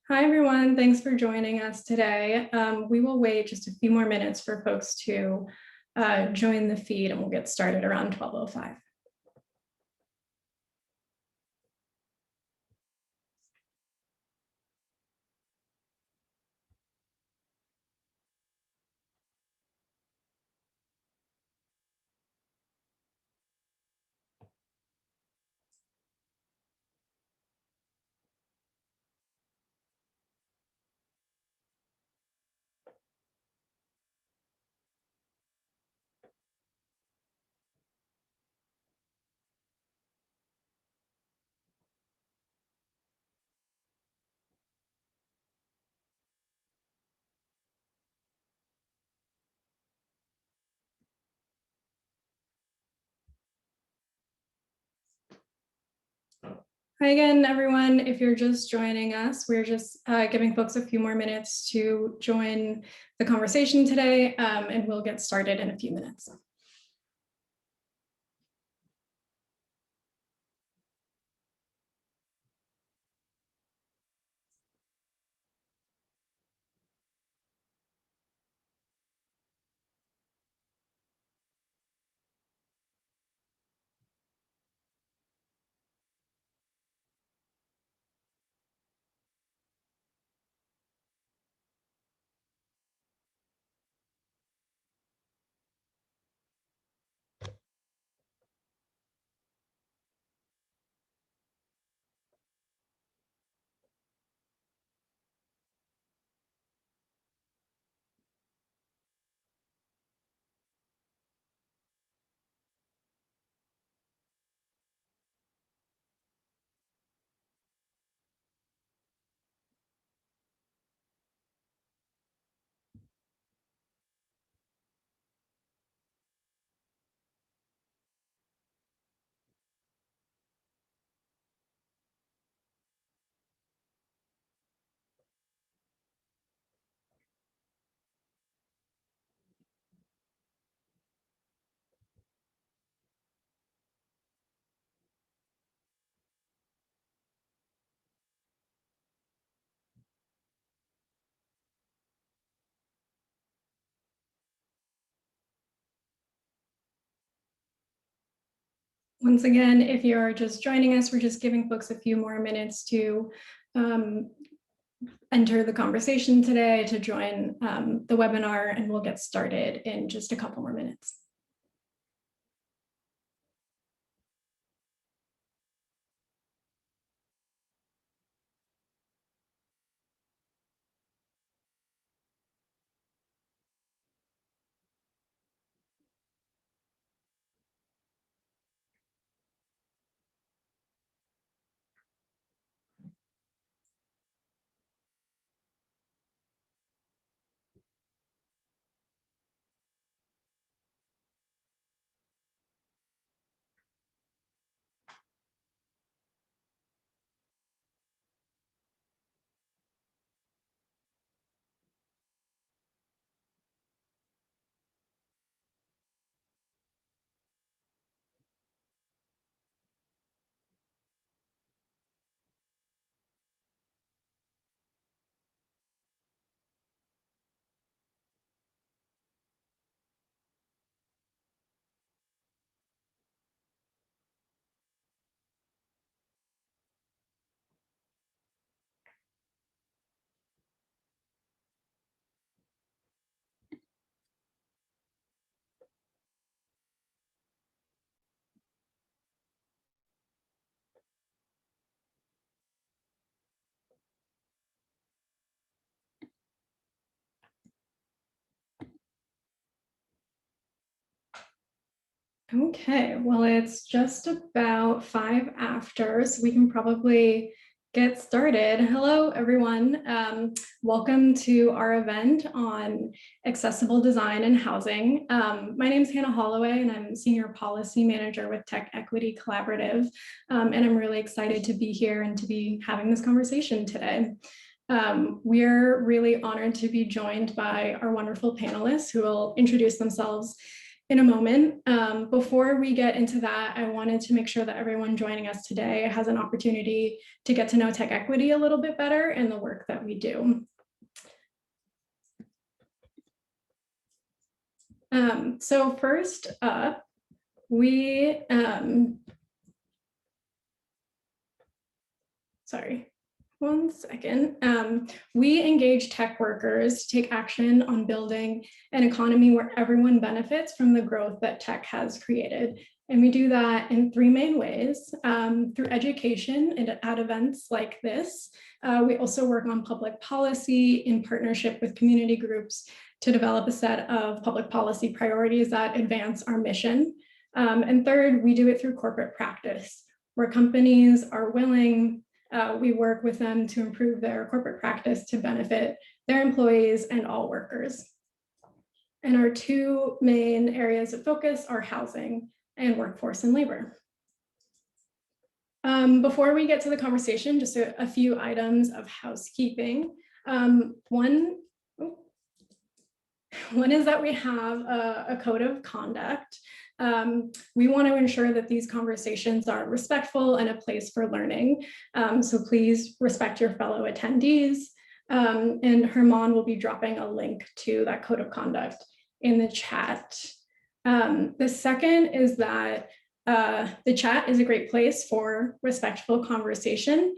Hi, everyone. Thanks for joining us today. We will wait just a few more minutes for folks to join the feed, and we'll get started around 12:05. Hi again, everyone. If you're just joining us, we're just giving folks a few more minutes to join the conversation today, and we'll get started in a few minutes. Once again, if you're just joining us, we're just giving folks a few more minutes to enter the conversation today, to join the webinar, and we'll get started in just a couple more minutes. Okay, well, it's just about 5 after, so we can probably get started. Hello, everyone. Welcome to our event on accessible design and housing. My name is Hannah Holloway, and I'm Senior Policy Manager with Tech Equity Collaborative, and I'm really excited to be here and to be having this conversation today. We're really honored to be joined by our wonderful panelists who will introduce themselves in a moment. Before we get into that, I wanted to make sure that everyone joining us today has an opportunity to get to know Tech Equity a little bit better and the work that we do. So first up, we, sorry, one second. We engage tech workers to take action on building an economy where everyone benefits from the growth that tech has created. And we do that in three main ways, through education and at events like this. We also work on public policy in partnership with community groups to develop a set of public policy priorities that advance our mission. And third, we do it through corporate practice, where companies are willing, we work with them to improve their corporate practice to benefit their employees and all workers. And our two main areas of focus are housing and workforce and labor. Before we get to the conversation, just a few items of housekeeping. One is that we have a code of conduct. We want to ensure that these conversations are respectful and a place for learning. So please respect your fellow attendees. And Herman will be dropping a link to that code of conduct in the chat. The second is that the chat is a great place for respectful conversation.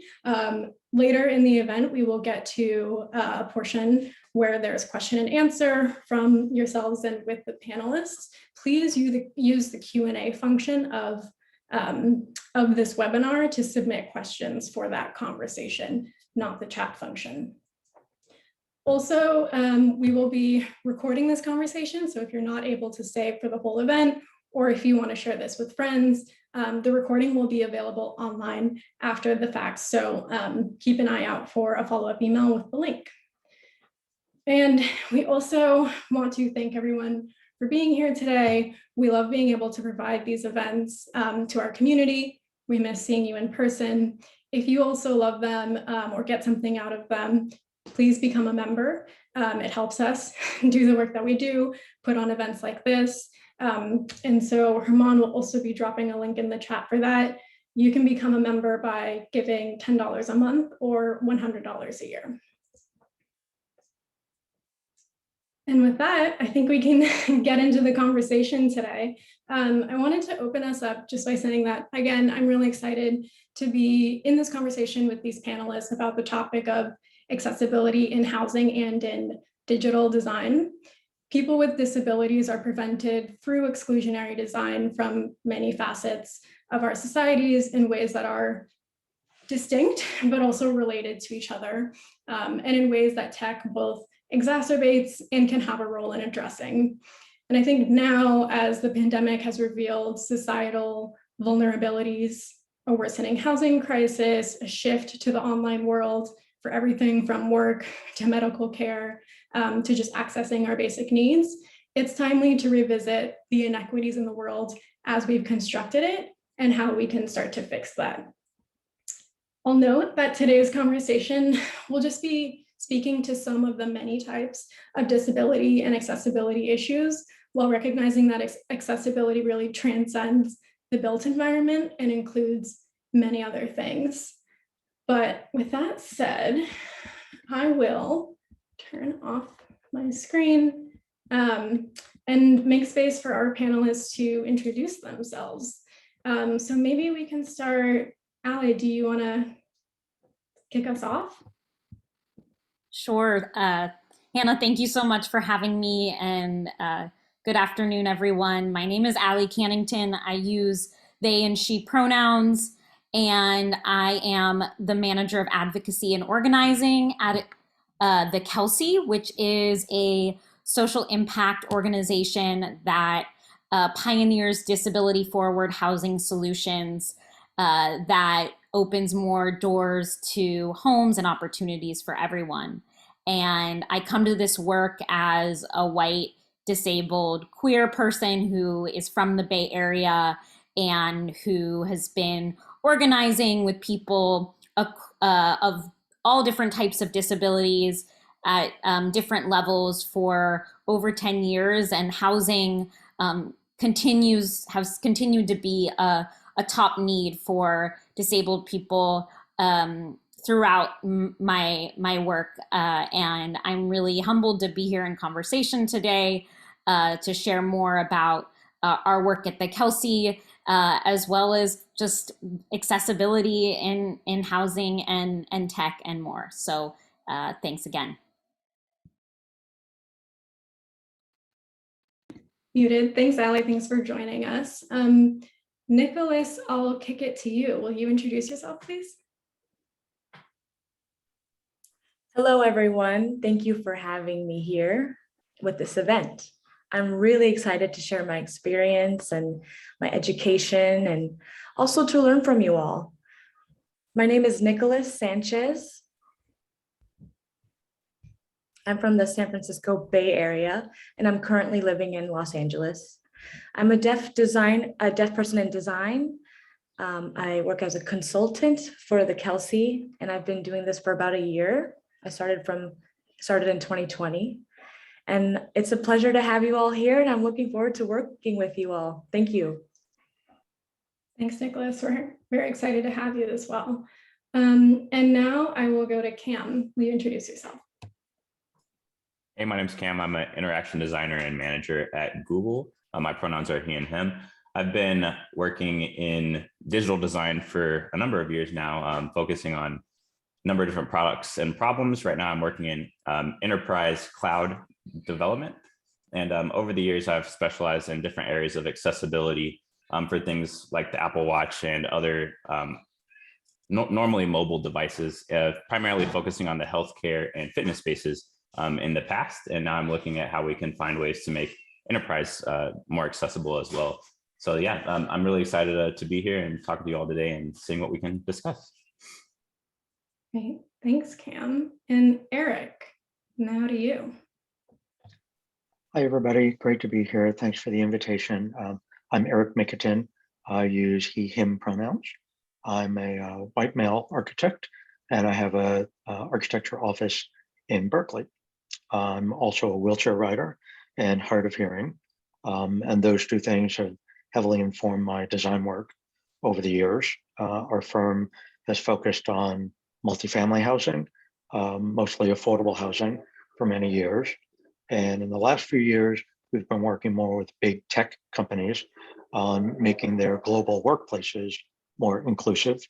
Later in the event, we will get to a portion where there's question and answer from yourselves and with the panelists. Please use the Q&A function of this webinar to submit questions for that conversation, not the chat function. Also, we will be recording this conversation, so if you're not able to stay for the whole event, or if you want to share this with friends, the recording will be available online after the fact. So keep an eye out for a follow-up email with the link. And we also want to thank everyone for being here today. We love being able to provide these events to our community. We miss seeing you in person. If you also love them or get something out of them, please become a member. It helps us do the work that we do, put on events like this. And so Herman will also be dropping a link in the chat for that. You can become a member by giving $10 a month or $100 a year. And with that, I think we can get into the conversation today. I wanted to open us up just by saying that, again, I'm really excited to be in this conversation with these panelists about the topic of accessibility in housing and in digital design. People with disabilities are prevented through exclusionary design from many facets of our societies in ways that are distinct, but also related to each other, and in ways that tech both exacerbates and can have a role in addressing. And I think now, as the pandemic has revealed societal vulnerabilities, a worsening housing crisis, a shift to the online world for everything from work to medical care, to just accessing our basic needs, it's timely to revisit the inequities in the world as we've constructed it and how we can start to fix that. I'll note that today's conversation will just be speaking to some of the many types of disability and accessibility issues, while recognizing that accessibility really transcends the built environment and includes many other things. But with that said, I will turn off my screen and make space for our panelists to introduce themselves. So maybe we can start. Allie, do you want to kick us off? Sure. Hannah, thank you so much for having me, and good afternoon, everyone. My name is Allie Cannington. I use they and she pronouns, and I am the manager of advocacy and organizing at the Kelsey, which is a social impact organization that pioneers disability forward housing solutions that opens more doors to homes and opportunities for everyone. And I come to this work as a white, disabled, queer person who is from the Bay Area and who has been organizing with people of all different types of disabilities at different levels for over 10 years, and housing has continued to be a top need for disabled people throughout my work, and I'm really humbled to be here in conversation today to share more about our work at the Kelsey, as well as just accessibility in housing and tech and more. So thanks again. Muted. Thanks, Allie. Thanks for joining us. Nicholas, I'll kick it to you. Will you introduce yourself, please? Hello, everyone. Thank you for having me here with this event. I'm really excited to share my experience and my education and also to learn from you all. My name is Nicholas Sanchez. I'm from the San Francisco Bay Area, and I'm currently living in Los Angeles. I'm a deaf person in design. I work as a consultant for the Kelsey, and I've been doing this for about a year. I started in 2020, and it's a pleasure to have you all here, and I'm looking forward to working with you all. Thank you. Thanks, Nicholas. We're very excited to have you as well. And now I will go to Cam. Will you introduce yourself? Hey, my name's Cam. I'm an interaction designer and manager at Google. My pronouns are he and him. I've been working in digital design for a number of years now, focusing on a number of different products and problems. Right now, I'm working in enterprise cloud development. And over the years, I've specialized in different areas of accessibility for things like the Apple Watch and other normally mobile devices, primarily focusing on the healthcare and fitness spaces in the past. And now I'm looking at how we can find ways to make enterprise more accessible as well. So yeah, I'm really excited to be here and talk to you all today and seeing what we can discuss. Great. Thanks, Cam. And Eric, now to you. Hi, everybody. Great to be here. Thanks for the invitation. I'm Eric Mickerton. I use he, him pronouns. I'm a white male architect, and I have a architecture office in Berkeley. I'm also a wheelchair rider and hard of hearing. And those two things have heavily informed my design work over the years. Our firm has focused on multifamily housing, mostly affordable housing for many years. And in the last few years, we've been working more with big tech companies on making their global workplaces more inclusive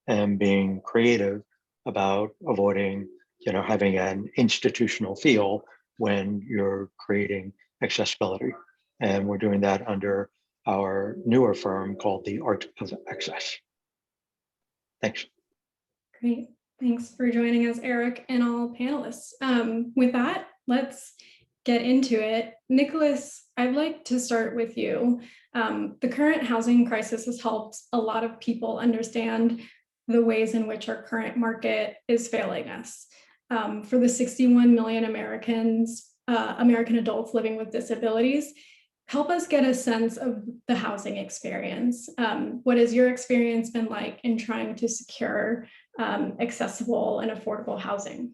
and being creative about avoiding, having an institutional feel when you're creating accessibility. And we're doing that under our newer firm called the Art of Access. Thanks. Great. Thanks for joining us, Eric, and all panelists. With that, let's get into it. Nicholas, I'd like to start with you. The current housing crisis has helped a lot of people understand the ways in which our current market is failing us. For the 61 million American adults living with disabilities, help us get a sense of the housing experience. What has your experience been like in trying to secure accessible and affordable housing?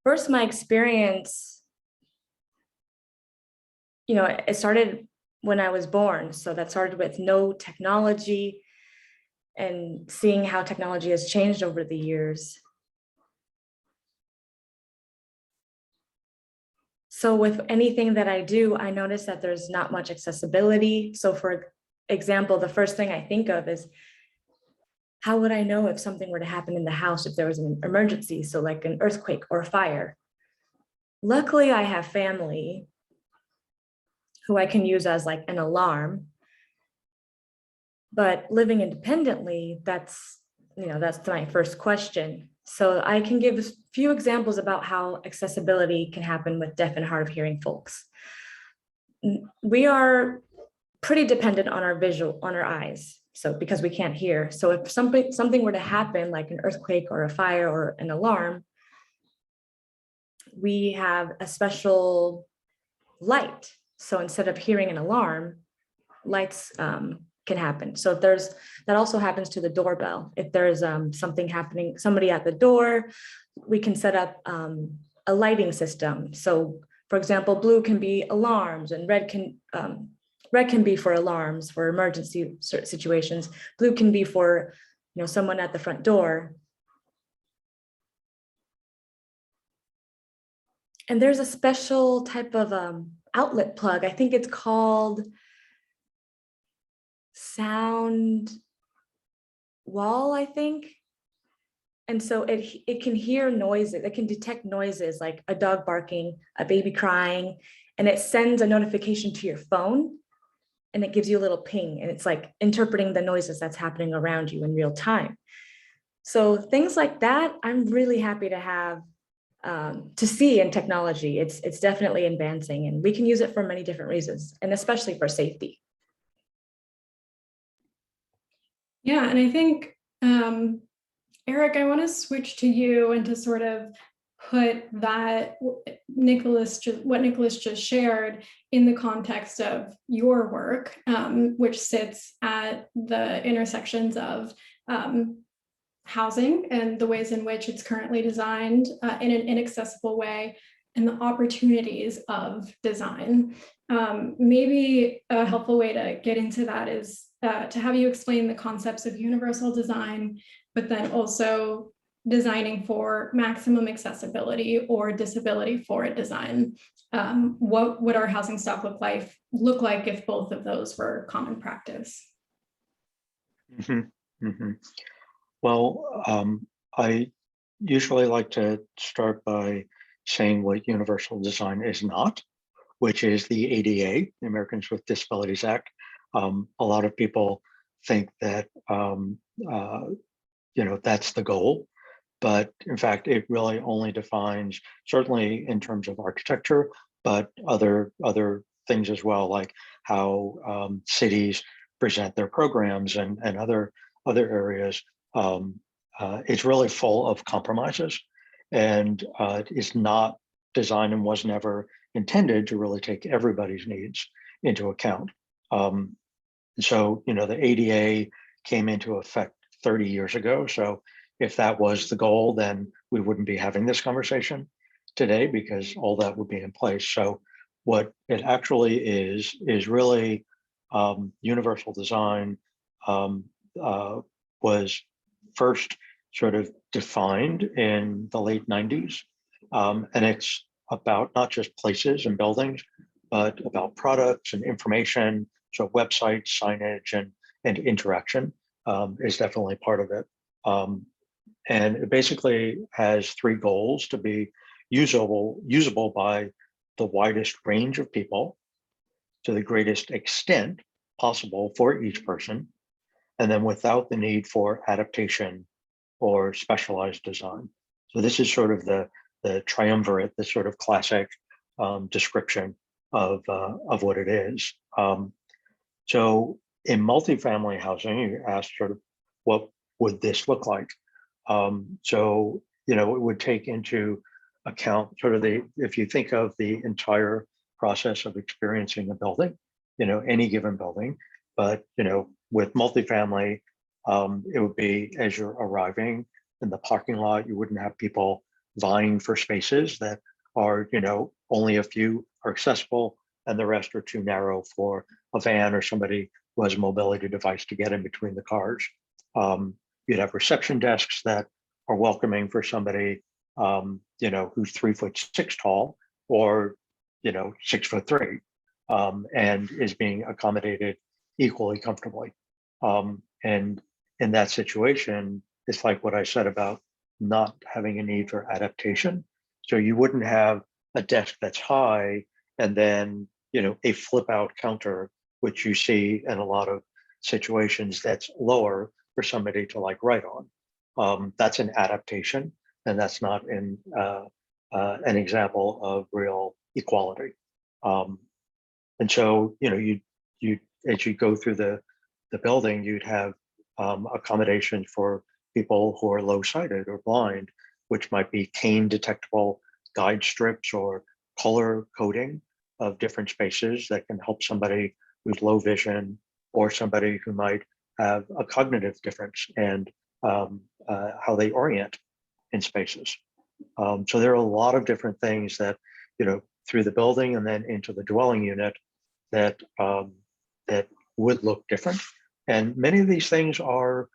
First, my experience, it started when I was born. So that started with no technology and seeing how technology has changed over the years. So with anything that I do, I notice that there's not much accessibility. So for example, the first thing I think of is, how would I know if something were to happen in the house if there was an emergency? So like an earthquake or a fire. Luckily, I have family who I can use as like an alarm. But living independently, that's my first question. So I can give a few examples about how accessibility can happen with deaf and hard of hearing folks. We are pretty dependent on our eyes. So because we can't hear. So if something were to happen, like an earthquake or a fire or an alarm, we have a special light. So instead of hearing an alarm, lights can happen. So if that also happens to the doorbell. If there's something happening, somebody at the door, we can set up a lighting system. So for example, blue can be alarms and red can be for alarms for emergency situations. Blue can be for, someone at the front door. And there's a special type of outlet plug. I think it's called sound wall, I think. And so it can hear noises, it can detect noises like a dog barking, a baby crying, and it sends a notification to your phone and it gives you a little ping, and it's like interpreting the noises that's happening around you in real time. So things like that, I'm really happy to have to see in technology. It's definitely advancing, and we can use it for many different reasons, and especially for safety. Yeah, and I think, Eric, I want to switch to you and to sort of put that what Nicholas just shared in the context of your work, which sits at the intersections of housing and the ways in which it's currently designed in an inaccessible way, and the opportunities of design. Maybe a helpful way to get into that is to have you explain the concepts of universal design, but then also designing for maximum accessibility or disability forward design. What would our housing stock look like if both of those were common practice? Mm-hmm. Mm-hmm. Well, I usually like to start by saying what universal design is not, which is the ADA, the Americans with Disabilities Act. A lot of people think that that's the goal, but in fact, it really only defines, certainly in terms of architecture, but other things as well, like how cities present their programs and other areas. It's really full of compromises, and it's not designed and was never intended to really take everybody's needs into account. So, the ADA came into effect 30 years ago. So if that was the goal, then we wouldn't be having this conversation today, because all that would be in place. So what it actually is really universal design was first sort of defined in the late 90s. And it's about not just places and buildings, but about products and information. So websites, signage, and interaction is definitely part of it. And it basically has three goals: to be usable by the widest range of people, to the greatest extent possible for each person, and then without the need for adaptation or specialized design. So this is sort of the triumvirate, the sort of classic description of what it is. So in multifamily housing, you asked sort of what would this look like? So, it would take into account sort of if you think of the entire process of experiencing a building, any given building, but, with multifamily, it would be as you're arriving in the parking lot, you wouldn't have people vying for spaces that are, only a few are accessible and the rest are too narrow for a van or somebody who has a mobility device to get in between the cars. You'd have reception desks that are welcoming for somebody, who's 3'6" tall, or 6'3", and is being accommodated equally comfortably. And in that situation, it's like what I said about not having a need for adaptation. So you wouldn't have a desk that's high and then a flip out counter, which you see in a lot of situations, that's lower for somebody to write on. That's an adaptation, and that's not an example of real equality. And so you as you go through the building, you'd have accommodations for people who are low-sighted or blind, which might be cane detectable guide strips or color coding of different spaces that can help somebody who's low vision or somebody who might have a cognitive difference and how they orient in spaces. So there are a lot of different things that, through the building and then into the dwelling unit that that would look different. And many of these things are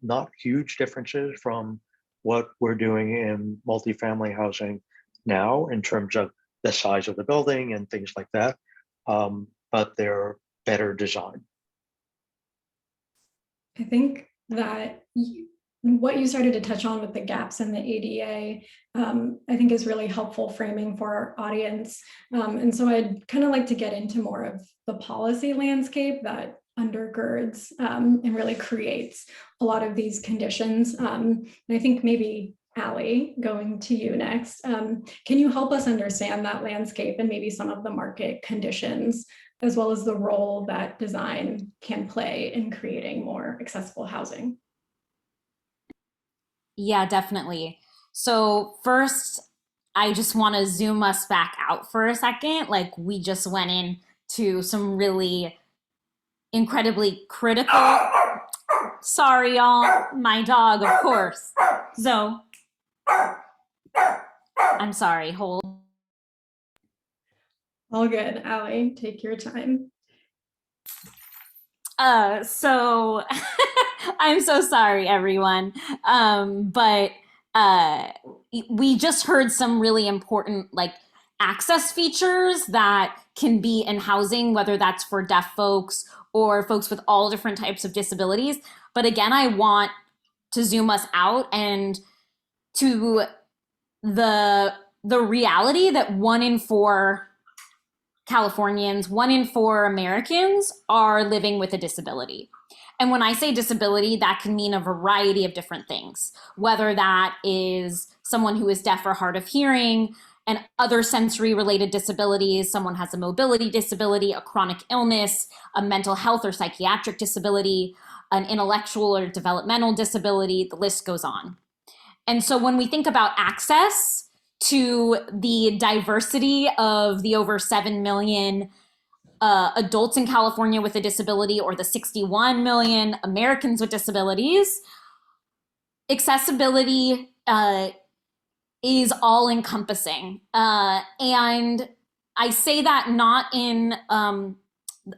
not huge differences from what we're doing in multifamily housing now in terms of the size of the building and things like that, but they're better designed. I think that what you started to touch on with the gaps in the ADA, I think is really helpful framing for our audience. And so I'd kind of like to get into more of the policy landscape that undergirds and really creates a lot of these conditions. And I think maybe Allie, going to you next, can you help us understand that landscape and maybe some of the market conditions, as well as the role that design can play in creating more accessible housing? Yeah, definitely. So first, I just want to zoom us back out for a second. Like, we just went into some really incredibly critical. Sorry, y'all. My dog, of course. Zoe. I'm sorry. Hold. All good, Allie, take your time. So I'm so sorry, everyone. But we just heard some really important access features that can be in housing, whether that's for deaf folks or folks with all different types of disabilities. But again, I want to zoom us out and to the reality that 1 in 4 Californians, 1 in 4 Americans are living with a disability. And when I say disability, that can mean a variety of different things, whether that is someone who is deaf or hard of hearing, and other sensory related disabilities, someone has a mobility disability, a chronic illness, a mental health or psychiatric disability, an intellectual or developmental disability, the list goes on. And so when we think about access to the diversity of the over 7 million adults in California with a disability, or the 61 million Americans with disabilities, accessibility is all encompassing. And I say that not in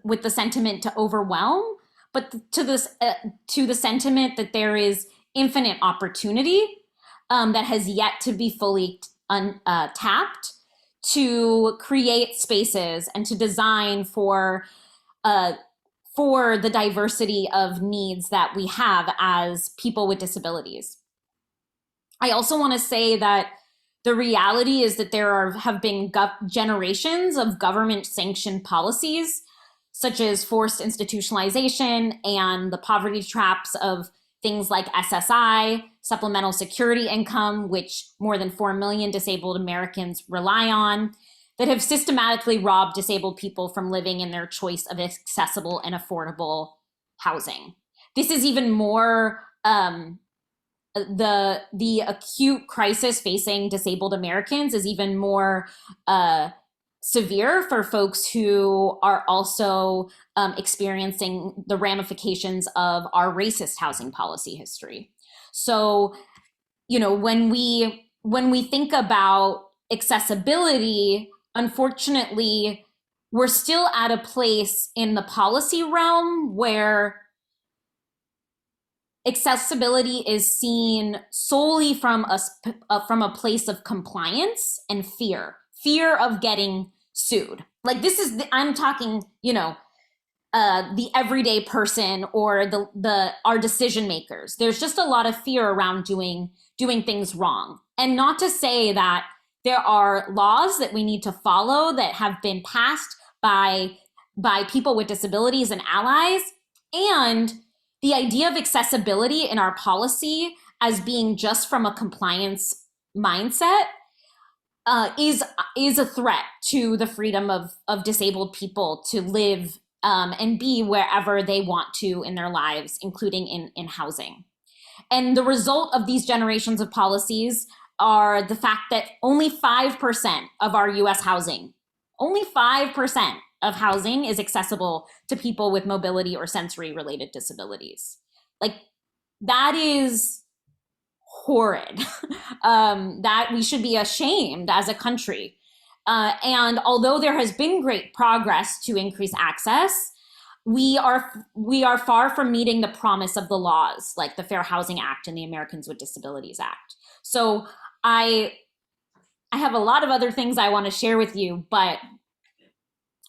with the sentiment to overwhelm, but to the sentiment that there is infinite opportunity that has yet to be fully tapped, to create spaces and to design for the diversity of needs that we have as people with disabilities. I also want to say that the reality is that there have been generations of government-sanctioned policies, such as forced institutionalization and the poverty traps of things like SSI, supplemental security income, which more than 4 million disabled Americans rely on, that have systematically robbed disabled people from living in their choice of accessible and affordable housing. This is even more the acute crisis facing disabled Americans is even more severe for folks who are also experiencing the ramifications of our racist housing policy history. So, when we think about accessibility, unfortunately, we're still at a place in the policy realm where accessibility is seen solely from a place of compliance and fear of getting sued. Like, I'm talking, the everyday person or our decision makers. There's just a lot of fear around doing things wrong. And not to say that there are laws that we need to follow that have been passed by people with disabilities and allies, and the idea of accessibility in our policy as being just from a compliance mindset is a threat to the freedom of disabled people to live and be wherever they want to in their lives, including in housing. And the result of these generations of policies are the fact that only 5% of our US housing, only 5% of housing is accessible to people with mobility or sensory related disabilities. Like, that is horrid. That we should be ashamed as a country. And although there has been great progress to increase access, we are far from meeting the promise of the laws like the Fair Housing Act and the Americans with Disabilities Act. So I have a lot of other things I want to share with you, but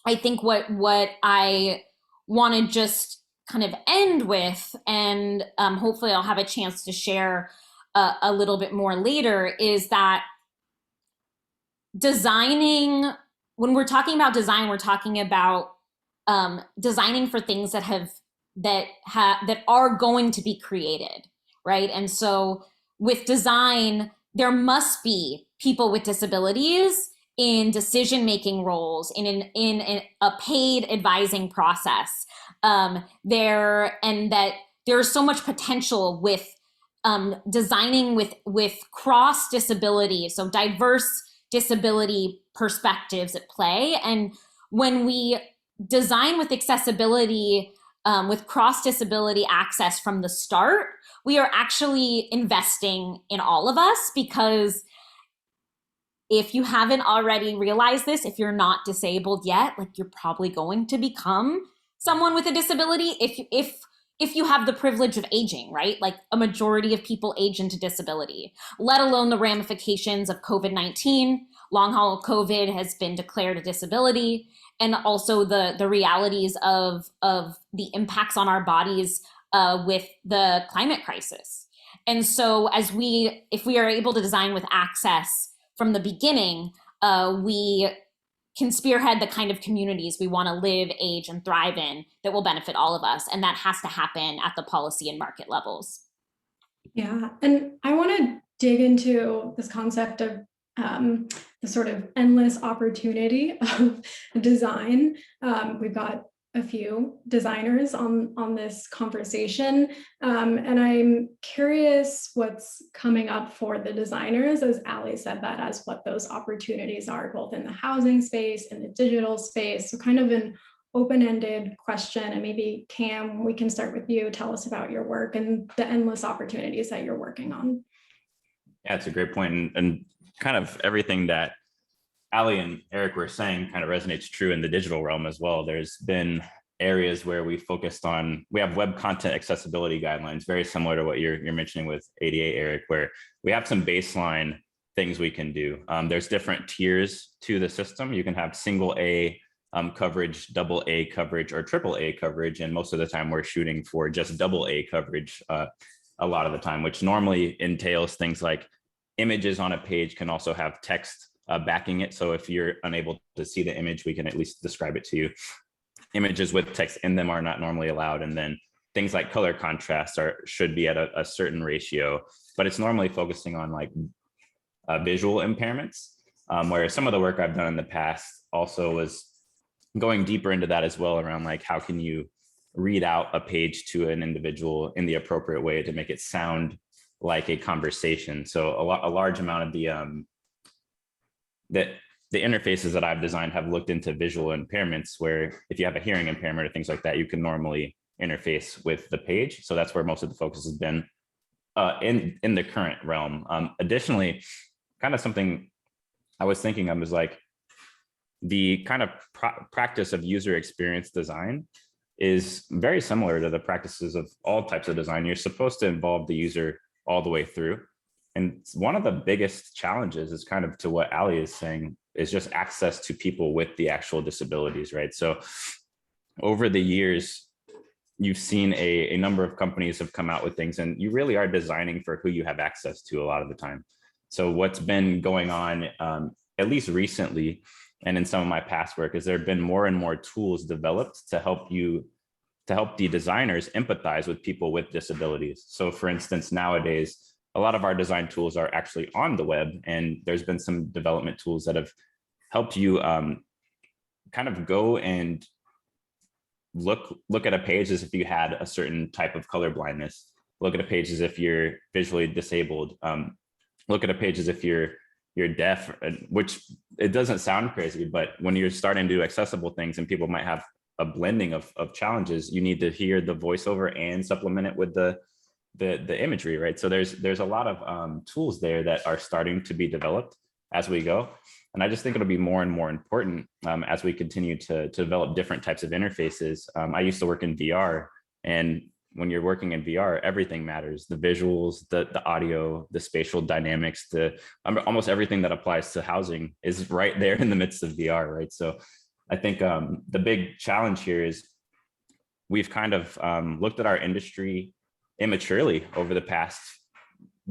I think what I want to just kind of end with, and hopefully I'll have a chance to share a little bit more later, is that designing, when we're talking about design, we're talking about designing for things that are going to be created, right? And so with design, there must be people with disabilities in decision-making roles, in a paid advising process. And that there's so much potential with designing with cross disability, so diverse disability perspectives at play. And when we design with accessibility, with cross disability access from the start, we are actually investing in all of us, because if you haven't already realized this, if you're not disabled yet, like, you're probably going to become someone with a disability if you have the privilege of aging, right? Like, a majority of people age into disability, let alone the ramifications of COVID-19. Long haul COVID has been declared a disability, and also the realities of the impacts on our bodies with the climate crisis. And so if we are able to design with access from the beginning, we can spearhead the kind of communities we want to live, age, and thrive in that will benefit all of us. And that has to happen at the policy and market levels. Yeah, and I want to dig into this concept of the sort of endless opportunity of design. We've got a few designers on this conversation, and I'm curious what's coming up for the designers, as Ali said, that as what those opportunities are, both in the housing space and the digital space. So kind of an open-ended question, and maybe Cam, we can start with you. Tell us about your work and the endless opportunities that you're working on. Yeah, it's a great point, and kind of everything that Ali and Eric were saying kind of resonates true in the digital realm as well. There's been areas where we have web content accessibility guidelines, very similar to what you're mentioning with ADA, Eric, where we have some baseline things we can do. There's different tiers to the system. You can have single A coverage, double A coverage, or triple A coverage. And most of the time we're shooting for just double A coverage a lot of the time, which normally entails things like images on a page can also have text backing it. So if you're unable to see the image, we can at least describe it to you. Images with text in them are not normally allowed. And then things like color contrast should be at a certain ratio, but it's normally focusing on like visual impairments, where some of the work I've done in the past also was going deeper into that as well, around like, how can you read out a page to an individual in the appropriate way to make it sound like a conversation. So a large amount of the interfaces that I've designed have looked into visual impairments, where if you have a hearing impairment or things like that, you can normally interface with the page. So that's where most of the focus has been in the current realm. Additionally, kind of something I was thinking of is like the kind of practice of user experience design is very similar to the practices of all types of design. You're supposed to involve the user all the way through. And one of the biggest challenges is kind of to what Ali is saying, is just access to people with the actual disabilities, right? So over the years, you've seen a number of companies have come out with things, and you really are designing for who you have access to a lot of the time. So what's been going on, at least recently, and in some of my past work, is there have been more and more tools developed to help the designers empathize with people with disabilities. So for instance, nowadays, a lot of our design tools are actually on the web, and there's been some development tools that have helped you kind of go and look at a page as if you had a certain type of color blindness, look at a page as if you're visually disabled, look at a page as if you're you're deaf, which it doesn't sound crazy, but when you're starting to do accessible things and people might have a blending of challenges, you need to hear the voiceover and supplement it with the imagery, right? So there's a lot of tools there that are starting to be developed as we go. And I just think it'll be more and more important as we continue to develop different types of interfaces. I used to work in VR, and when you're working in VR, everything matters. The visuals, the audio, the spatial dynamics, almost everything that applies to housing is right there in the midst of VR, right? So I think the big challenge here is we've kind of looked at our industry immaturely over the past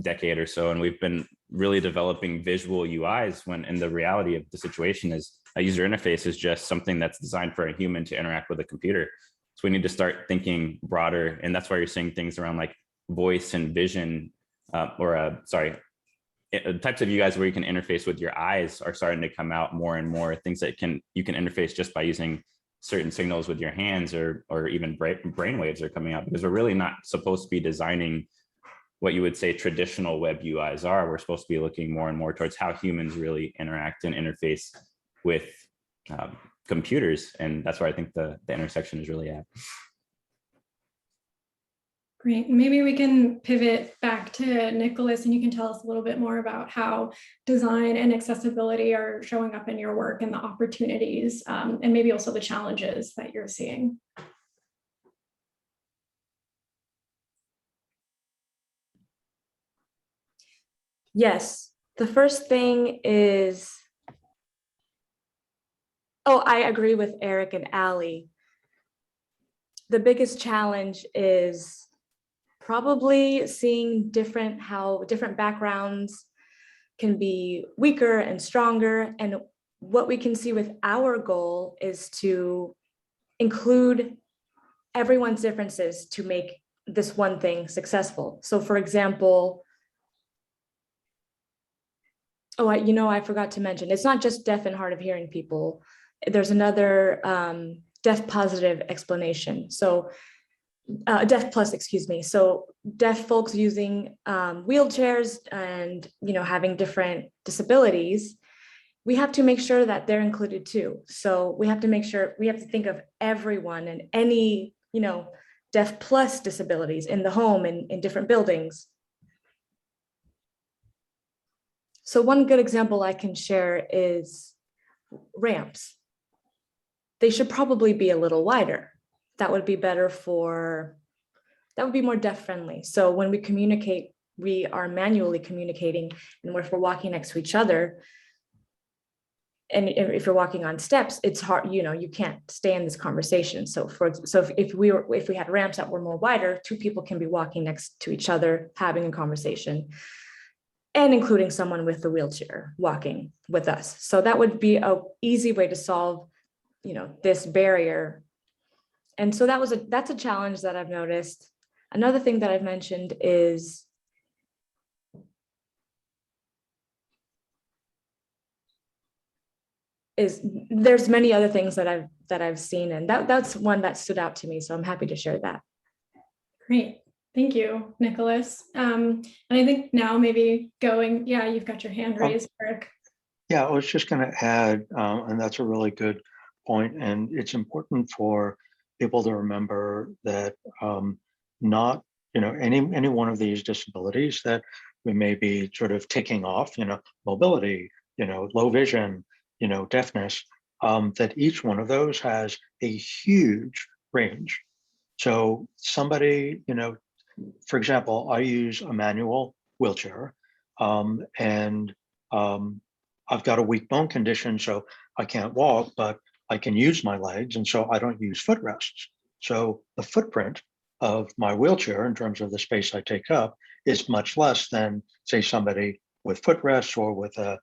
decade or so, and we've been really developing visual UIs when in the reality of the situation is a user interface is just something that's designed for a human to interact with a computer. So we need to start thinking broader, and that's why you're seeing things around like voice and vision, types of UIs where you can interface with your eyes are starting to come out more and more. Things that you can interface just by using certain signals with your hands, or even brain waves are coming out, because we're really not supposed to be designing what you would say traditional web UIs are. We're supposed to be looking more and more towards how humans really interact and interface with computers. And that's where I think the intersection is really at. Great. Maybe we can pivot back to Nicholas, and you can tell us a little bit more about how design and accessibility are showing up in your work and the opportunities, and maybe also the challenges that you're seeing. Yes, the first thing is, I agree with Eric and Ali. The biggest challenge is probably seeing how different backgrounds can be weaker and stronger. And what we can see with our goal is to include everyone's differences to make this one thing successful. So for example, I forgot to mention, it's not just deaf and hard of hearing people. There's another deaf positive explanation. So deaf plus, excuse me. So deaf folks using wheelchairs and, having different disabilities, we have to make sure that they're included too. So we have to think of everyone and any, deaf plus disabilities in the home and in different buildings. So one good example I can share is ramps. They should probably be a little wider. That would be more deaf friendly. So when we communicate, we are manually communicating, and if we're walking next to each other, and if you're walking on steps, it's hard, you can't stay in this conversation. So if we had ramps that were more wider, two people can be walking next to each other, having a conversation, and including someone with a wheelchair walking with us. So that would be an easy way to solve, this barrier. And so that's a challenge that I've noticed. Another thing that I've mentioned is there's many other things that I've seen, and that's one that stood out to me. So I'm happy to share that. Great. Thank you, Nicholas. And I think now maybe you've got your hand raised, Eric. Yeah, I was just going to add, and that's a really good point, and it's important for people to remember that not, any one of these disabilities that we may be sort of ticking off, mobility, low vision, deafness, that each one of those has a huge range. So somebody, for example, I use a manual wheelchair, and I've got a weak bone condition, so I can't walk, but I can use my legs, and so I don't use footrests. So the footprint of my wheelchair in terms of the space I take up is much less than, say, somebody with footrests or with a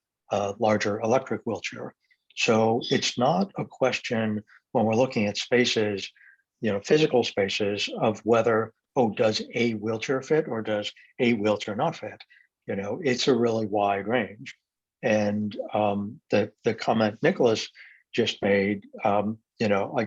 larger electric wheelchair. So it's not a question when we're looking at spaces, physical spaces, of whether, does a wheelchair fit or does a wheelchair not fit? It's a really wide range. And the comment Nicholas just made, I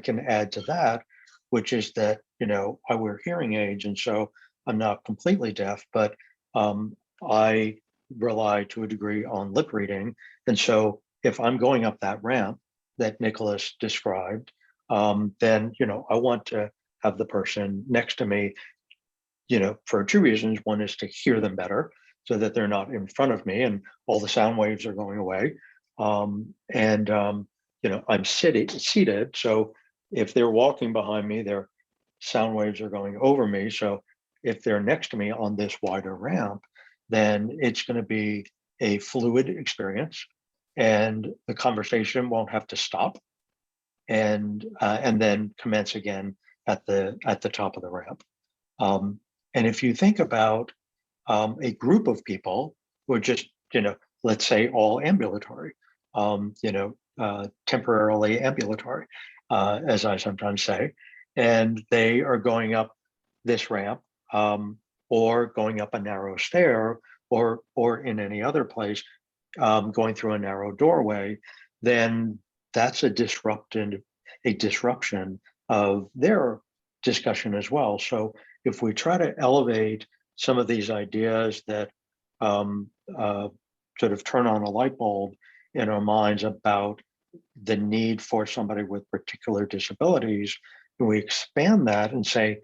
can add to that, which is that, I wear hearing aids, and so I'm not completely deaf, but I rely to a degree on lip reading. And so if I'm going up that ramp that Nicholas described, then, I want to have the person next to me, for two reasons. One is to hear them better so that they're not in front of me and all the sound waves are going away. I'm seated. So if they're walking behind me, their sound waves are going over me. So if they're next to me on this wider ramp, then it's going to be a fluid experience and the conversation won't have to stop and then commence again at the top of the ramp. And if you think about a group of people who are just, let's say all ambulatory, temporarily ambulatory, as I sometimes say, and they are going up this ramp or going up a narrow stair or in any other place, going through a narrow doorway, then that's a disruption of their discussion as well. So if we try to elevate some of these ideas that sort of turn on a light bulb in our minds about the need for somebody with particular disabilities, and we expand that and say,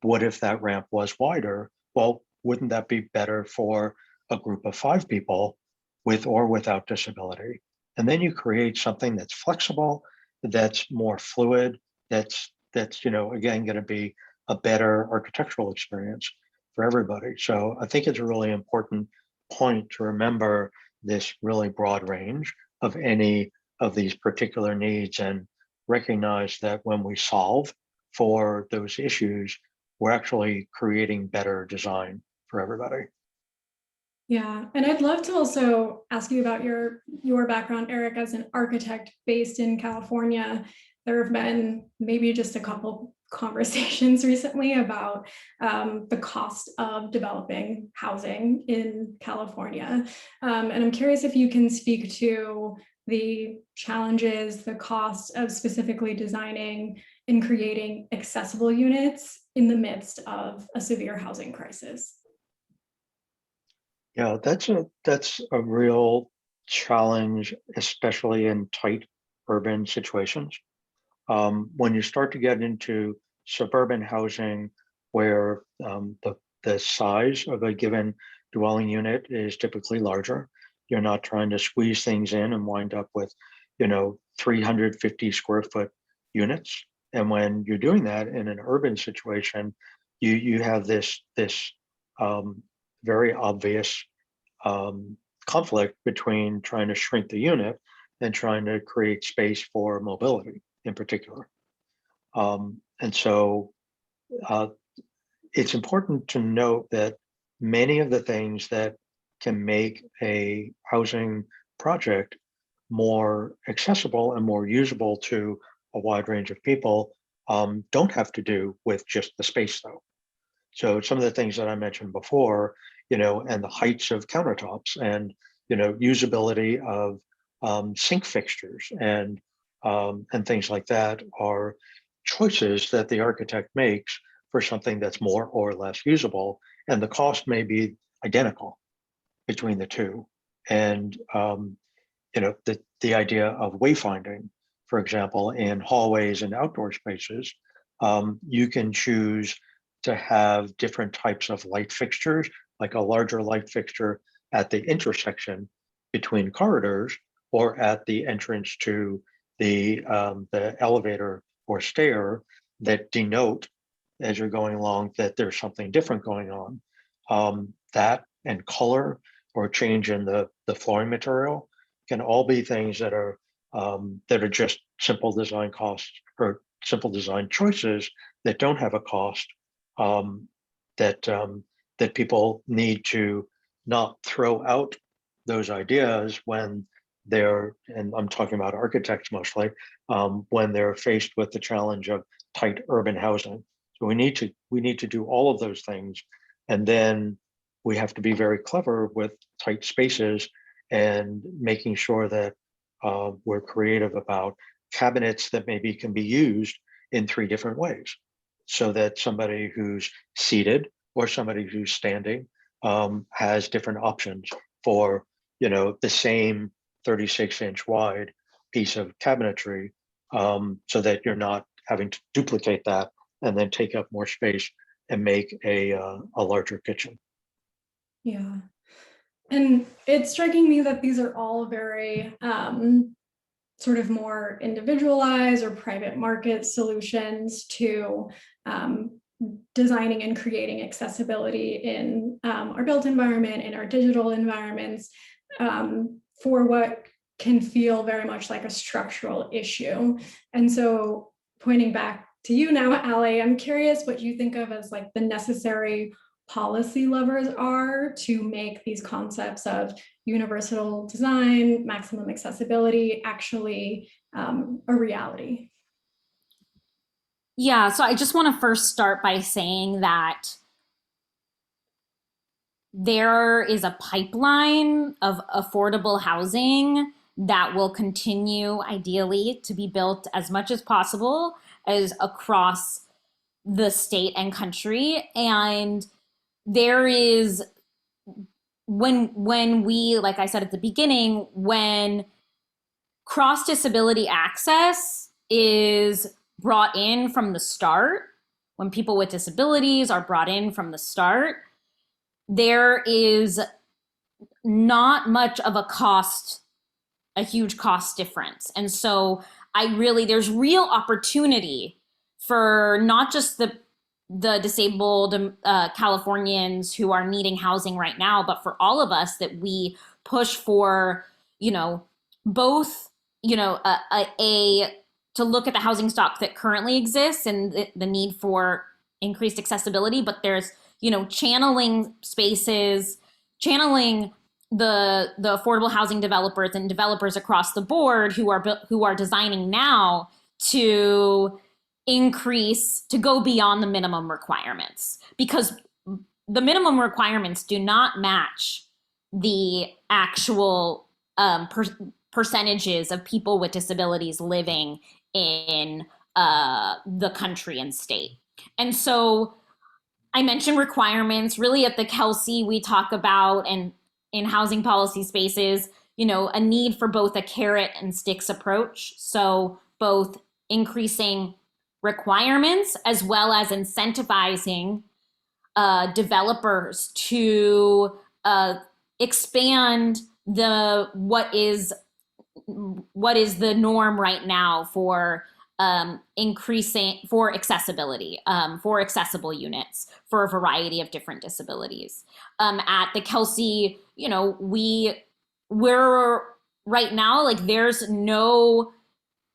what if that ramp was wider? Well, wouldn't that be better for a group of 5 people with or without disability? And then you create something that's flexible, that's more fluid, that's again going to be a better architectural experience for everybody. So I think it's a really important point to remember this really broad range of any of these particular needs and recognize that when we solve for those issues, we're actually creating better design for everybody. Yeah, and I'd love to also ask you about your background, Eric, as an architect based in California. There have been maybe just a couple conversations recently about the cost of developing housing in California. And I'm curious if you can speak to the challenges, the cost of specifically designing and creating accessible units in the midst of a severe housing crisis. Yeah, that's a real challenge, especially in tight urban situations. When you start to get into suburban housing, where the size of a given dwelling unit is typically larger, you're not trying to squeeze things in and wind up with, 350 square foot units. And when you're doing that in an urban situation, you have this very obvious conflict between trying to shrink the unit and trying to create space for mobility in particular. And so it's important to note that many of the things that can make a housing project more accessible and more usable to a wide range of people don't have to do with just the space though. So some of the things that I mentioned before, and the heights of countertops and, usability of sink fixtures and things like that are choices that the architect makes for something that's more or less usable. And the cost may be identical between the two. And, the idea of wayfinding, for example, in hallways and outdoor spaces, you can choose to have different types of light fixtures, like a larger light fixture at the intersection between corridors or at the entrance to the elevator or stair that denote as you're going along that there's something different going on. That and color or change in the flooring material can all be things that are just simple design costs or simple design choices that don't have a cost, that people need to not throw out those ideas when they're, and I'm talking about architects mostly, when they're faced with the challenge of tight urban housing. So we need to do all of those things, and then we have to be very clever with tight spaces and making sure that we're creative about cabinets that maybe can be used in 3 different ways, so that somebody who's seated or somebody who's standing has different options for, the same 36-inch wide piece of cabinetry, so that you're not having to duplicate that and then take up more space and make a larger kitchen. Yeah. And it's striking me that these are all very sort of more individualized or private market solutions to designing and creating accessibility in our built environment, in our digital environments, for what can feel very much like a structural issue. And so pointing back to you now, Ali, I'm curious what you think of as like the necessary policy levers are to make these concepts of universal design, maximum accessibility actually a reality. Yeah, so I just want to first start by saying that there is a pipeline of affordable housing that will continue, ideally, to be built as much as possible as across the state and country. And there is, when we, like I said at the beginning, when cross disability access is brought in from the start, when people with disabilities are brought in from the start, there is not much of a huge cost difference. And so there's real opportunity for not just the disabled Californians who are needing housing right now, but for all of us, that we push for, both, to look at the housing stock that currently exists and the need for increased accessibility, but there's, channeling spaces, channeling the affordable housing developers and developers across the board who are designing now to go beyond the minimum requirements, because the minimum requirements do not match the actual percentages of people with disabilities living in the country and state. And so I mentioned requirements. Really, at the Kelsey, we talk about, and in housing policy spaces, a need for both a carrot and sticks approach. So both increasing requirements as well as incentivizing developers to expand what is the norm right now for increasing for accessibility, for accessible units for a variety of different disabilities. At the Kelsey, we're right now, like, there's no,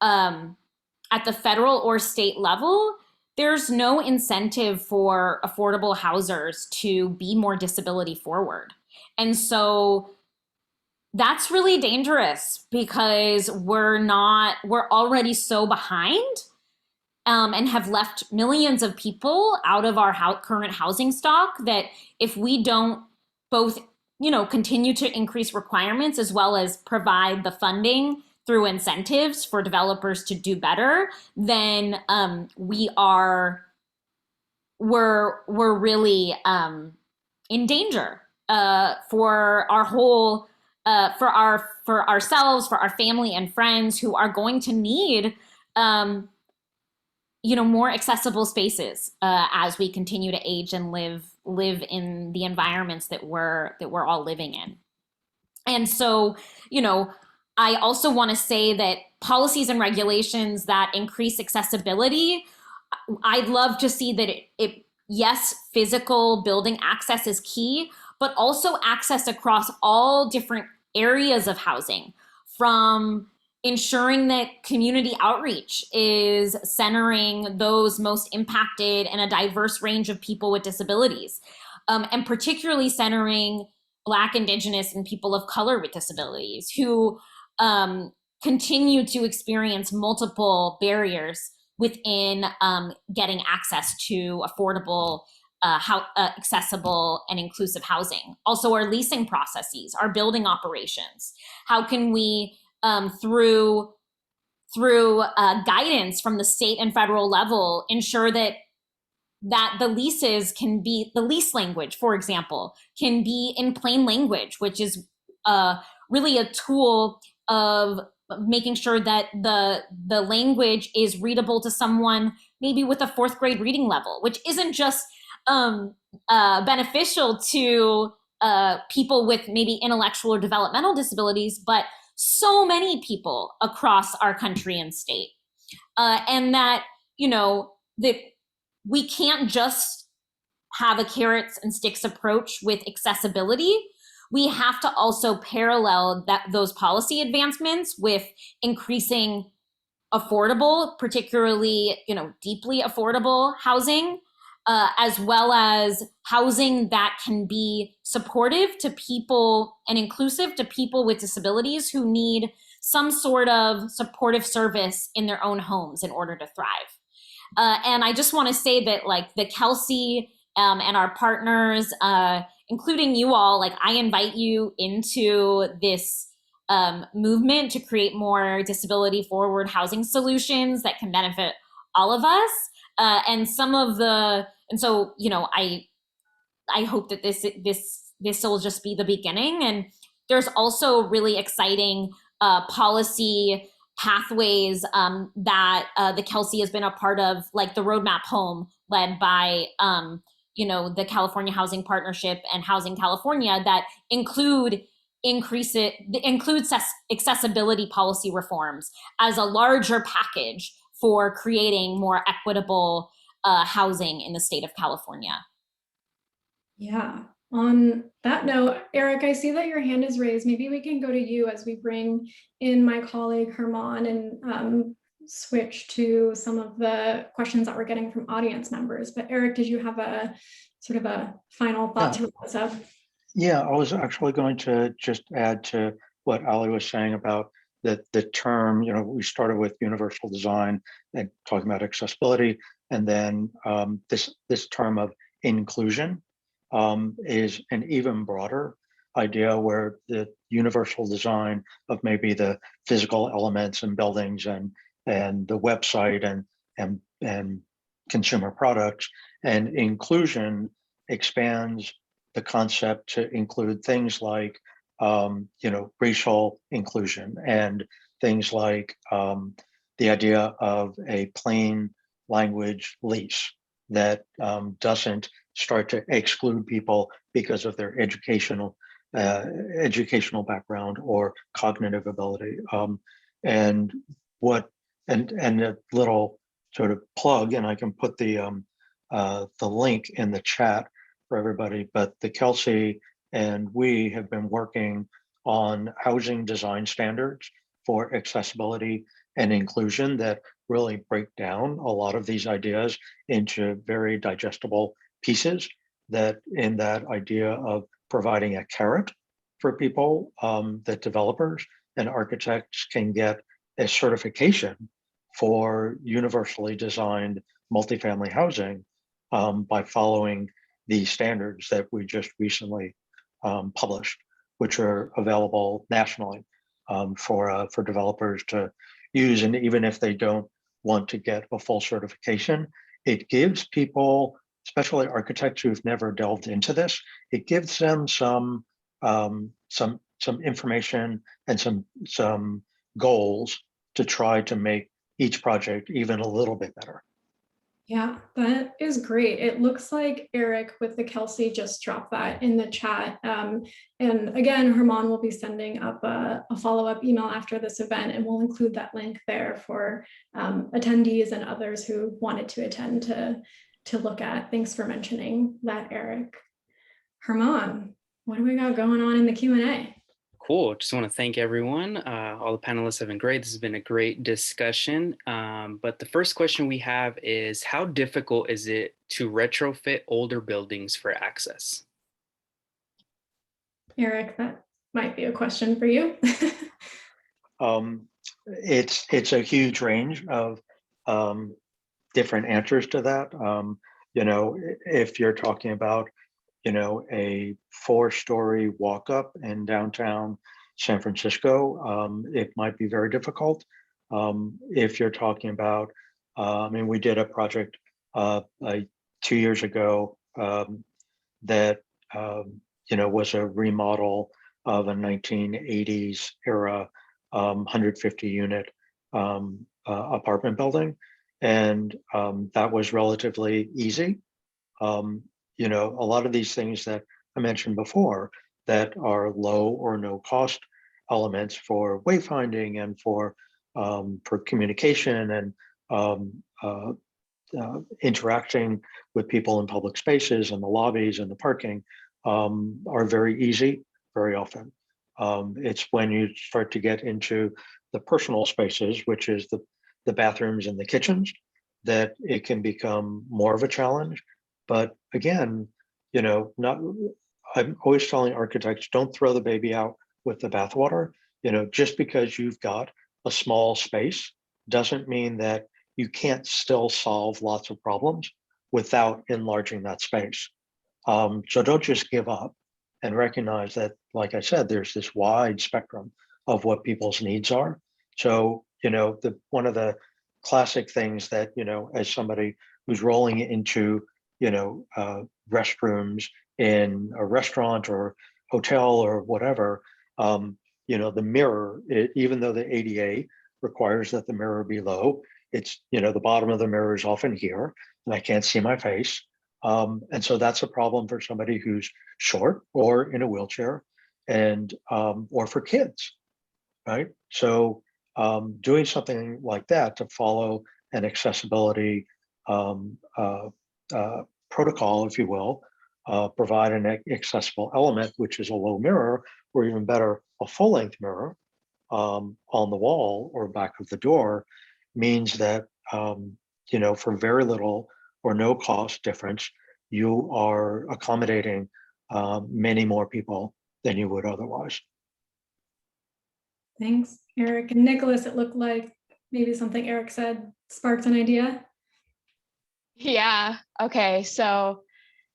at the federal or state level, there's no incentive for affordable housers to be more disability forward. And so that's really dangerous, because we're already so behind, and have left millions of people out of our current housing stock, that if we don't both, continue to increase requirements as well as provide the funding through incentives for developers to do better, then we're really in danger for our whole, for ourselves, for our family and friends who are going to need more accessible spaces as we continue to age and live in the environments that we're all living in. And so, I also want to say that policies and regulations that increase accessibility, I'd love to see that yes, physical building access is key, but also access across all different areas of housing, from ensuring that community outreach is centering those most impacted and a diverse range of people with disabilities, and particularly centering Black, Indigenous, and people of color with disabilities who continue to experience multiple barriers within getting access to affordable, accessible, and inclusive housing. Also, our leasing processes, our building operations. How can we, through guidance from the state and federal level, ensure that that the leases can be, the lease language, for example, can be in plain language, which is really a tool of making sure that the language is readable to someone maybe with a fourth grade reading level, which isn't just beneficial to people with maybe intellectual or developmental disabilities, but so many people across our country and state. And that, you know, that we can't just have a carrots and sticks approach with accessibility. We have to also parallel those policy advancements with increasing affordable, particularly, you know, deeply affordable housing, as well as housing that can be supportive to people and inclusive to people with disabilities who need some sort of supportive service in their own homes in order to thrive. And I just want to say that, like, the Kelsey and our partners, including you all, like, I invite you into this movement to create more disability forward housing solutions that can benefit all of us. And so, you know, I hope that this will just be the beginning. And there's also really exciting policy pathways that the Kelsey has been a part of, like the Roadmap Home, led by you know, the California Housing Partnership and Housing California, that include accessibility policy reforms as a larger package for creating more equitable housing in the state of California. Yeah. On that note, Eric, I see that your hand is raised. Maybe we can go to you as we bring in my colleague Herman and switch to some of the questions that we're getting from audience members. But Eric, did you have a sort of a final thought to wrap us up? Yeah, I was actually going to just add to what Ali was saying about the term. You know, we started with universal design and talking about accessibility, and then this term of inclusion is an even broader idea, where the universal design of maybe the physical elements and buildings and the website and consumer products, and inclusion expands the concept to include things like you know, racial inclusion, and things like the idea of a plain language lease that doesn't start to exclude people because of their educational background or cognitive ability. And a little sort of plug, and I can put the link in the chat for everybody, but the Kelsey and we have been working on housing design standards for accessibility and inclusion that really break down a lot of these ideas into very digestible pieces, that in that idea of providing a carrot for people, that developers and architects can get a certification for universally designed multifamily housing by following the standards that we just recently published, which are available nationally for developers to use. And even if they don't want to get a full certification, it gives people, especially architects who've never delved into this, it gives them some information and some goals to try to make each project even a little bit better. Yeah, that is great. It looks like Eric with the Kelsey just dropped that in the chat. And again, Herman will be sending up a follow-up email after this event, and we'll include that link there for attendees and others who wanted to attend to look at. Thanks for mentioning that, Eric. Herman, what do we got going on in the Q&A? Cool. Just want to thank everyone. All the panelists have been great. This has been a great discussion. But the first question we have is, how difficult is it to retrofit older buildings for access? Eric, that might be a question for you. It's a huge range of different answers to that. You know, if you're talking about, you know, a 4-story walk-up in downtown San Francisco, it might be very difficult. If you're talking about, I mean, we did a project 2 2 years ago that was a remodel of a 1980s era 150 unit apartment building, and that was relatively easy. A lot of these things that I mentioned before that are low or no cost elements for wayfinding and for communication and interacting with people in public spaces and the lobbies and the parking are very easy very often. It's when you start to get into the personal spaces, which is the bathrooms and the kitchens, that it can become more of a challenge. But again, I'm always telling architects, don't throw the baby out with the bathwater. Just because you've got a small space doesn't mean that you can't still solve lots of problems without enlarging that space. So don't just give up, and recognize that, like I said, there's this wide spectrum of what people's needs are. So, one of the classic things that, as somebody who's rolling into, restrooms in a restaurant or hotel or whatever, the mirror, even though the ADA requires that the mirror be low, it's, the bottom of the mirror is often here and I can't see my face. And so that's a problem for somebody who's short or in a wheelchair, and or for kids, right? So doing something like that to follow an accessibility protocol, if you will, provide an accessible element, which is a low mirror, or even better, a full-length mirror on the wall or back of the door, means that for very little or no cost difference, you are accommodating many more people than you would otherwise. Thanks, Eric. And Nicholas, it looked like maybe something Eric said sparked an idea. Yeah. Okay. So,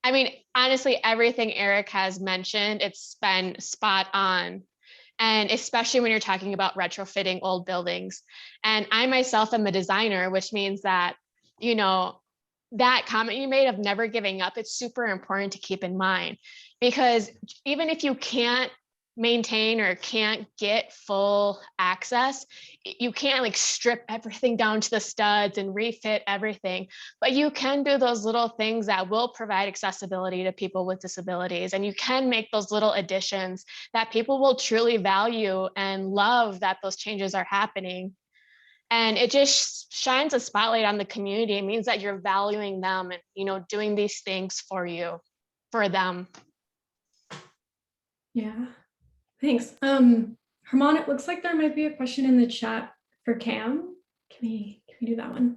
I mean, honestly, everything Eric has mentioned, it's been spot on. And especially when you're talking about retrofitting old buildings. And I myself am a designer, which means that, that comment you made of never giving up, it's super important to keep in mind, because even if you can't maintain or can't get full access, you can't like strip everything down to the studs and refit everything, but you can do those little things that will provide accessibility to people with disabilities, and you can make those little additions that people will truly value and love, that those changes are happening. And it just shines a spotlight on the community. It means that you're valuing them and doing these things for them. Yeah. Thanks. Herman, it looks like there might be a question in the chat for Cam. Can we do that one?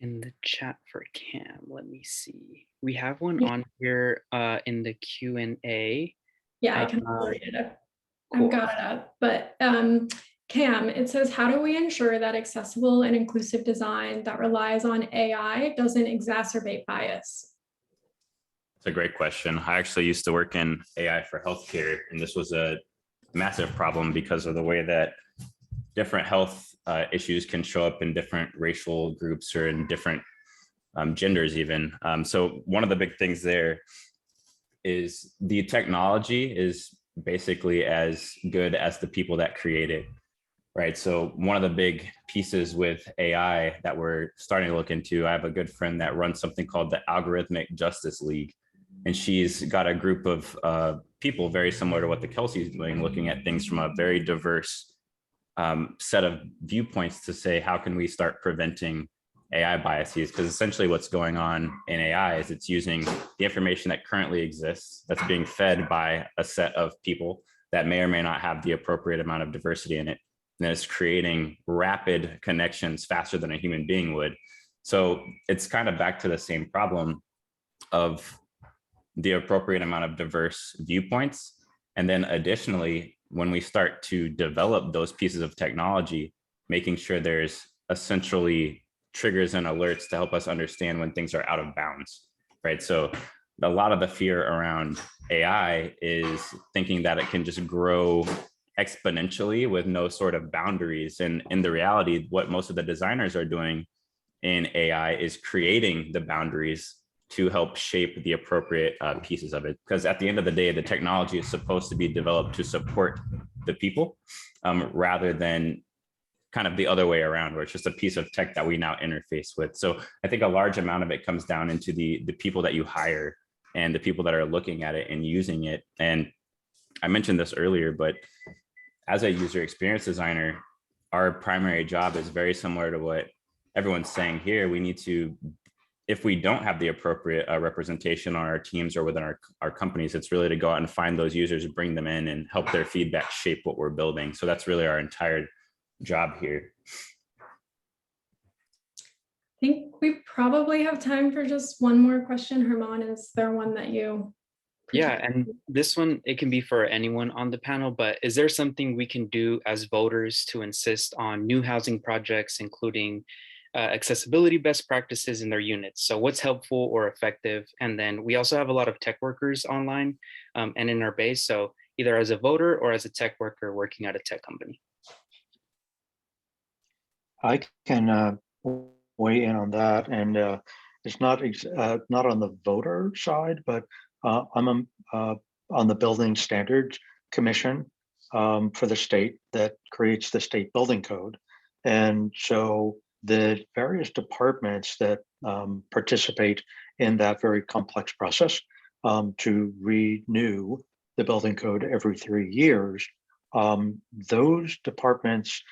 In the chat for Cam, let me see. We have one on here in the Q&A. Yeah, I can read it up. Cool. I've got it up. But Cam, it says, how do we ensure that accessible and inclusive design that relies on AI doesn't exacerbate bias? It's a great question. I actually used to work in AI for healthcare, and this was a massive problem because of the way that different health issues can show up in different racial groups or in different genders even. So one of the big things there is the technology is basically as good as the people that create it, right? So one of the big pieces with AI that we're starting to look into, I have a good friend that runs something called the Algorithmic Justice League. And she's got a group of people very similar to what the Kelsey is doing, looking at things from a very diverse set of viewpoints to say, how can we start preventing AI biases? Because essentially what's going on in AI is it's using the information that currently exists, that's being fed by a set of people that may or may not have the appropriate amount of diversity in it. And it's creating rapid connections faster than a human being would. So it's kind of back to the same problem of the appropriate amount of diverse viewpoints. And then additionally, when we start to develop those pieces of technology, making sure there's essentially triggers and alerts to help us understand when things are out of bounds, right? So a lot of the fear around AI is thinking that it can just grow exponentially with no sort of boundaries. And in the reality, what most of the designers are doing in AI is creating the boundaries to help shape the appropriate pieces of it. Because at the end of the day, the technology is supposed to be developed to support the people rather than kind of the other way around, where it's just a piece of tech that we now interface with. So I think a large amount of it comes down into the people that you hire and the people that are looking at it and using it. And I mentioned this earlier, but as a user experience designer, our primary job is very similar to what everyone's saying here. We need to, if we don't have the appropriate representation on our teams or within our companies, it's really to go out and find those users, bring them in and help their feedback shape what we're building. So that's really our entire job here. I think we probably have time for just one more question. Herman, is there one that you? Yeah, and this one, it can be for anyone on the panel, but is there something we can do as voters to insist on new housing projects, including accessibility best practices in their units? So what's helpful or effective? And then we also have a lot of tech workers online and in our base. So either as a voter or as a tech worker working at a tech company. I can weigh in on that, and it's not on the voter side, but I'm on the Building Standards Commission for the state that creates the state building code, and so the various departments that participate in that very complex process to renew the building code every 3 years, those departments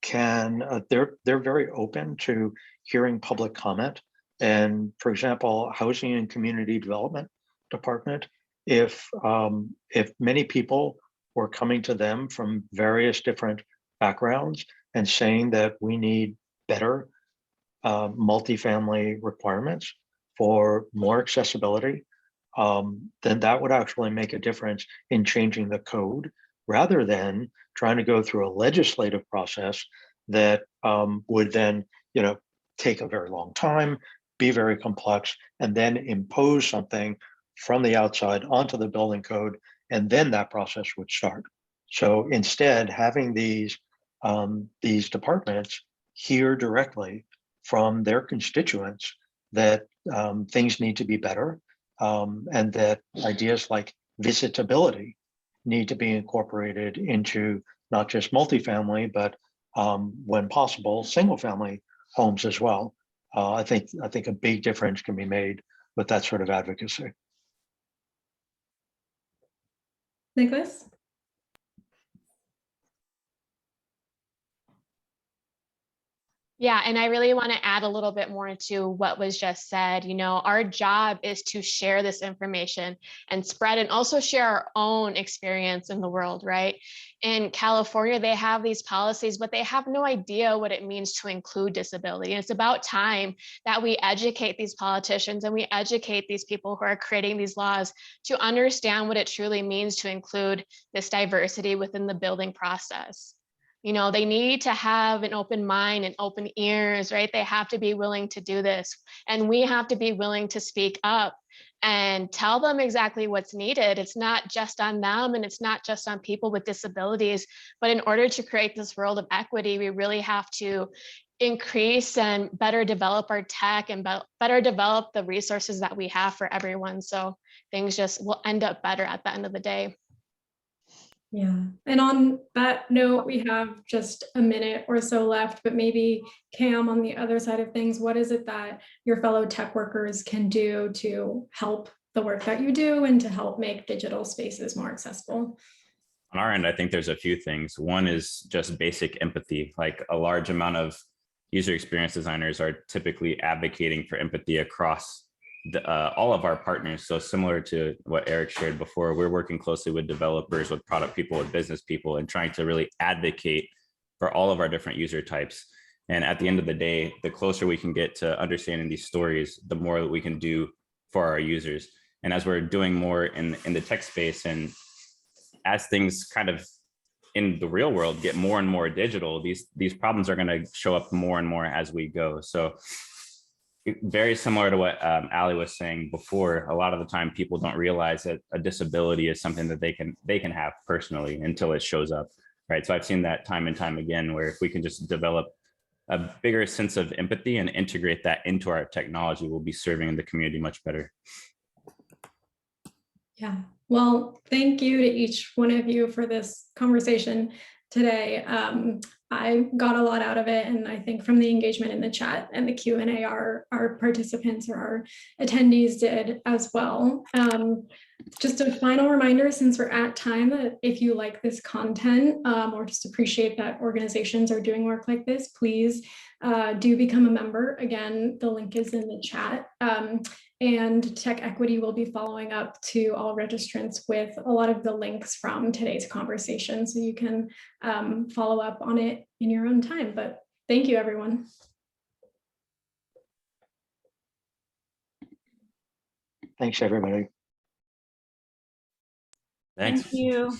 can they're very open to hearing public comment. And for example, Housing and Community Development Department, if many people were coming to them from various different backgrounds and saying that we need better multifamily requirements for more accessibility, then that would actually make a difference in changing the code, rather than trying to go through a legislative process that would then, take a very long time, be very complex, and then impose something from the outside onto the building code, and then that process would start. So instead, having these departments hear directly from their constituents that things need to be better, and that ideas like visitability need to be incorporated into not just multifamily, but when possible, single family homes as well. I think a big difference can be made with that sort of advocacy. Nicholas? Yeah, and I really want to add a little bit more to what was just said. Our job is to share this information and spread, and also share our own experience in the world, right? In California, they have these policies, but they have no idea what it means to include disability. And it's about time that we educate these politicians and we educate these people who are creating these laws to understand what it truly means to include this diversity within the building process. They need to have an open mind and open ears, right? They have to be willing to do this. And we have to be willing to speak up and tell them exactly what's needed. It's not just on them, and it's not just on people with disabilities, but in order to create this world of equity, we really have to increase and better develop our tech and better develop the resources that we have for everyone. So things just will end up better at the end of the day. Yeah, and on that note, we have just a minute or so left, but maybe Cam, on the other side of things, what is it that your fellow tech workers can do to help the work that you do and to help make digital spaces more accessible? On our end, I think there's a few things. One is just basic empathy. Like, a large amount of user experience designers are typically advocating for empathy across all of our partners. So similar to what Eric shared before, we're working closely with developers, with product people, with business people, and trying to really advocate for all of our different user types. And at the end of the day, the closer we can get to understanding these stories, the more that we can do for our users. And as we're doing more in the tech space, and as things kind of in the real world get more and more digital, these problems are going to show up more and more as we go. So very similar to what Ali was saying before, a lot of the time people don't realize that a disability is something that they can have personally until it shows up, right? So I've seen that time and time again, where if we can just develop a bigger sense of empathy and integrate that into our technology, we'll be serving the community much better. Yeah, well, thank you to each one of you for this conversation today. I got a lot out of it, and I think from the engagement in the chat and the Q&A, our participants or our attendees did as well. Just a final reminder, since we're at time, that if you like this content or just appreciate that organizations are doing work like this, please do become a member. Again, the link is in the chat. And Tech Equity will be following up to all registrants with a lot of the links from today's conversation, so you can follow up on it in your own time. But thank you, everyone. Thanks, everybody. Thanks. Thank you.